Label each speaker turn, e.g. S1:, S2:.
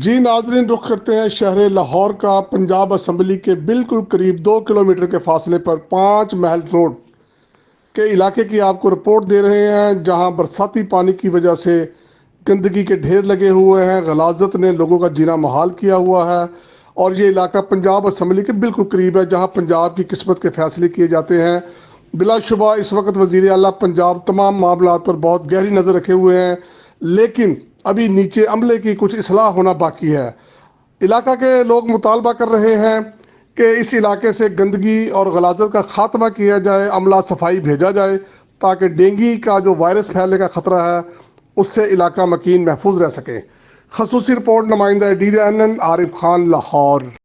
S1: جی ناظرین، رخ کرتے ہیں شہر لاہور کا۔ پنجاب اسمبلی کے بالکل قریب 2 کلومیٹر کے فاصلے پر 5 محل روڈ کے علاقے کی آپ کو رپورٹ دے رہے ہیں، جہاں برساتی پانی کی وجہ سے گندگی کے ڈھیر لگے ہوئے ہیں۔ غلاظت نے لوگوں کا جینا محال کیا ہوا ہے، اور یہ علاقہ پنجاب اسمبلی کے بالکل قریب ہے، جہاں پنجاب کی قسمت کے فیصلے کیے جاتے ہیں۔ بلا شبہ اس وقت وزیر اعلیٰ پنجاب تمام معاملات پر بہت گہری نظر رکھے ہوئے ہیں، لیکن ابھی نیچے عملے کی کچھ اصلاح ہونا باقی ہے۔ علاقہ کے لوگ مطالبہ کر رہے ہیں کہ اس علاقے سے گندگی اور غلاظت کا خاتمہ کیا جائے، عملہ صفائی بھیجا جائے، تاکہ ڈینگی کا جو وائرس پھیلنے کا خطرہ ہے اس سے علاقہ مکین محفوظ رہ سکے۔ خصوصی رپورٹ نمائندہ DDNN عارف خان، لاہور۔